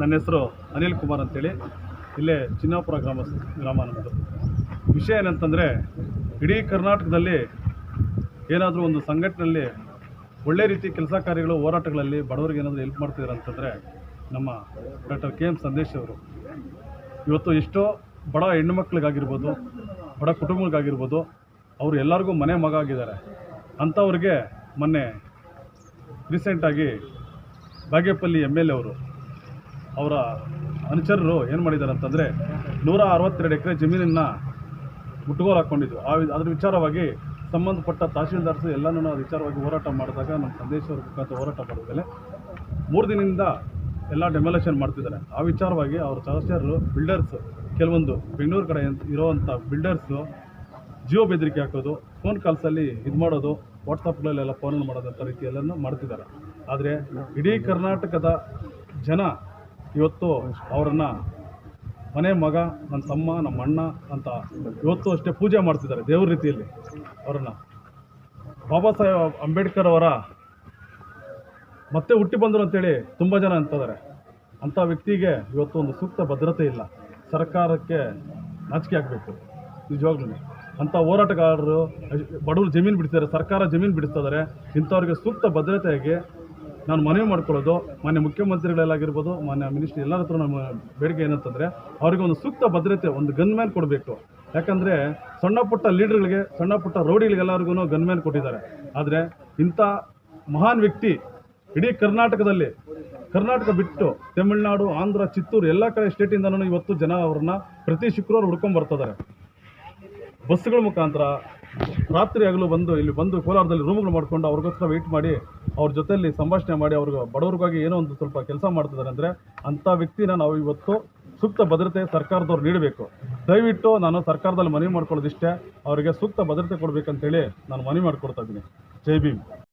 ನನ್ನ ಹೆಸರು ಅನಿಲ್ ಕುಮಾರ್ ಅಂತೇಳಿ. ಇಲ್ಲೇ ಚಿನ್ನಾಪುರ ಗ್ರಾಮ ನಮ್ಮದು. ವಿಷಯ ಏನಂತಂದರೆ, ಇಡೀ ಕರ್ನಾಟಕದಲ್ಲಿ ಏನಾದರೂ ಒಂದು ಸಂಘಟನೆಯಲ್ಲಿ ಒಳ್ಳೆ ರೀತಿ ಕೆಲಸ ಕಾರ್ಯಗಳು ಹೋರಾಟಗಳಲ್ಲಿ ಬಡವರಿಗೆ ಏನಾದರೂ ಹೆಲ್ಪ್ ಮಾಡ್ತಿದ್ದಾರೆ ಅಂತಂದರೆ ನಮ್ಮ ಡಾಕ್ಟರ್ KM ಸಂದೇಶ್ ಅವರು. ಇವತ್ತು ಎಷ್ಟೋ ಬಡ ಹೆಣ್ಣುಮಕ್ಳಿಗಾಗಿರ್ಬೋದು, ಬಡ ಕುಟುಂಬಗಳಿಗಾಗಿರ್ಬೋದು, ಅವರು ಎಲ್ಲರಿಗೂ ಮನೆ ಮಗ ಆಗಿದ್ದಾರೆ. ಅಂಥವ್ರಿಗೆ ಮೊನ್ನೆ ರೀಸೆಂಟಾಗಿ ಬಾಗೇಪಲ್ಲಿ MLA ಅವರು ಅವರ ಅನುಚರರು ಏನು ಮಾಡಿದ್ದಾರೆ ಅಂತಂದರೆ 162 ಎಕರೆ ಜಮೀನನ್ನು ಮುಟ್ಟುಗೋಲು ಹಾಕ್ಕೊಂಡಿದ್ದು. ಅದ್ರ ವಿಚಾರವಾಗಿ ಸಂಬಂಧಪಟ್ಟ ತಹಶೀಲ್ದಾರ್ಸು ಎಲ್ಲನೂ ಅದು ವಿಚಾರವಾಗಿ ಹೋರಾಟ ಮಾಡಿದಾಗ ನಮ್ಮ ಸಂದೇಶವ್ರ ಮುಖಾಂತರ ಹೋರಾಟ ಮಾಡಿದ್ಮೇಲೆ 3 ದಿನದಿಂದ ಎಲ್ಲ ಡೆಮೊಲೇಷನ್ ಮಾಡ್ತಿದ್ದಾರೆ. ಆ ವಿಚಾರವಾಗಿ ಅವ್ರ ಸದಸ್ಯರು ಬಿಲ್ಡರ್ಸ್, ಕೆಲವೊಂದು ಬೆಂಗಳೂರು ಕಡೆ ಇರೋವಂಥ ಬಿಲ್ಡರ್ಸು ಜಿಯೋ ಬೆದರಿಕೆ ಹಾಕೋದು, ಫೋನ್ ಕಾಲ್ಸಲ್ಲಿ ಇದು ಮಾಡೋದು, ವಾಟ್ಸಪ್ಗಳಲ್ಲೆಲ್ಲ ಫೋನ್ ಮಾಡೋದಂಥ ರೀತಿಯೆಲ್ಲನೂ ಮಾಡ್ತಿದ್ದಾರೆ. ಆದರೆ ಇಡೀ ಕರ್ನಾಟಕದ ಜನ ಇವತ್ತು ಅವರನ್ನು ಮನೆ ಮಗ, ನನ್ನ ತಮ್ಮ, ನಮ್ಮ ಅಣ್ಣ ಅಂತ ಇವತ್ತು ಅಷ್ಟೇ ಪೂಜೆ ಮಾಡ್ತಿದ್ದಾರೆ ದೇವ್ರ ರೀತಿಯಲ್ಲಿ. ಅವರನ್ನು ಬಾಬಾ ಸಾಹೇಬ್ ಅಂಬೇಡ್ಕರ್ ಅವರ ಮತ್ತೆ ಹುಟ್ಟಿ ಬಂದರು ಅಂತೇಳಿ ತುಂಬ ಜನ ಅಂತಿದ್ದಾರೆ. ಅಂಥ ವ್ಯಕ್ತಿಗೆ ಇವತ್ತು ಒಂದು ಸೂಕ್ತ ಭದ್ರತೆ ಇಲ್ಲ. ಸರ್ಕಾರಕ್ಕೆ ನಾಚಿಕೆ ಆಗಬೇಕು ನಿಜವಾಗ್ಲೂ. ಅಂಥ ಹೋರಾಟಗಾರರು ಬಡವರು ಜಮೀನು ಬಿಡಿಸ್ತಾರೆ, ಸರ್ಕಾರ ಜಮೀನು ಬಿಡಿಸ್ತಿದ್ದಾರೆ. ಇಂಥವ್ರಿಗೆ ಸೂಕ್ತ ಭದ್ರತೆಯಾಗಿ ನಾನು ಮನವಿ ಮಾಡ್ಕೊಳ್ಳೋದು, ಮಾನ್ಯ ಮುಖ್ಯಮಂತ್ರಿಗಳಲ್ಲಾಗಿರ್ಬೋದು, ಮಾನ್ಯ ಮಿನಿಸ್ಟ್ರಿ ಎಲ್ಲರ ಹತ್ರ ನಮ್ಮ ಬೇಡಿಕೆ ಏನಂತಂದರೆ, ಅವರಿಗೆ ಒಂದು ಸೂಕ್ತ ಭದ್ರತೆ, ಒಂದು ಗನ್ಮ್ಯಾನ್ ಕೊಡಬೇಕು. ಯಾಕಂದರೆ ಸಣ್ಣ ಪುಟ್ಟ ಲೀಡರ್ಗಳಿಗೆ, ಸಣ್ಣ ಪುಟ್ಟ ರೌಡಿಗಳಿಗೆಲ್ಲರಿಗೂ ಗನ್ಮ್ಯಾನ್ ಕೊಟ್ಟಿದ್ದಾರೆ. ಆದರೆ ಇಂಥ ಮಹಾನ್ ವ್ಯಕ್ತಿ ಇಡೀ ಕರ್ನಾಟಕದಲ್ಲಿ, ಕರ್ನಾಟಕ ಬಿಟ್ಟು ತಮಿಳುನಾಡು, ಆಂಧ್ರ, ಚಿತ್ತೂರು ಎಲ್ಲ ಕಡೆ ಸ್ಟೇಟಿಂದನೂ ಇವತ್ತು ಜನ ಅವ್ರನ್ನ ಪ್ರತಿ ಶುಕ್ರವಾರ ಹುಡ್ಕೊಂಡ್ಬರ್ತಿದ್ದಾರೆ. ಬಸ್ಸುಗಳ ಮುಖಾಂತರ ರಾತ್ರಿ ಹಗಲು ಇಲ್ಲಿ ಬಂದು ಕೋಲಾರದಲ್ಲಿ ರೂಮ್ಗಳು ಮಾಡ್ಕೊಂಡು ಅವ್ರಿಗೋಸ್ಕರ ವೆಯ್ಟ್ ಮಾಡಿ, ಅವ್ರ ಜೊತೆಯಲ್ಲಿ ಸಂಭಾಷಣೆ ಮಾಡಿ, ಅವ್ರಿಗೆ ಬಡವ್ರಿಗಾಗಿ ಏನೋ ಒಂದು ಸ್ವಲ್ಪ ಕೆಲಸ ಮಾಡ್ತಿದ್ದಾರೆ. ಅಂದರೆ ಅಂಥ ವ್ಯಕ್ತಿನ ನಾವು ಇವತ್ತು ಸೂಕ್ತ ಭದ್ರತೆ ಸರ್ಕಾರದವ್ರು ನೀಡಬೇಕು. ದಯವಿಟ್ಟು ನಾನು ಸರ್ಕಾರದಲ್ಲಿ ಮನವಿ ಮಾಡ್ಕೊಳ್ಳೋದಿಷ್ಟೇ, ಅವರಿಗೆ ಸೂಕ್ತ ಭದ್ರತೆ ಕೊಡಬೇಕಂತೇಳಿ ನಾನು ಮನವಿ ಮಾಡ್ಕೊಡ್ತಾ ಇದ್ದೀನಿ. ಜೈ ಭೀಮ್.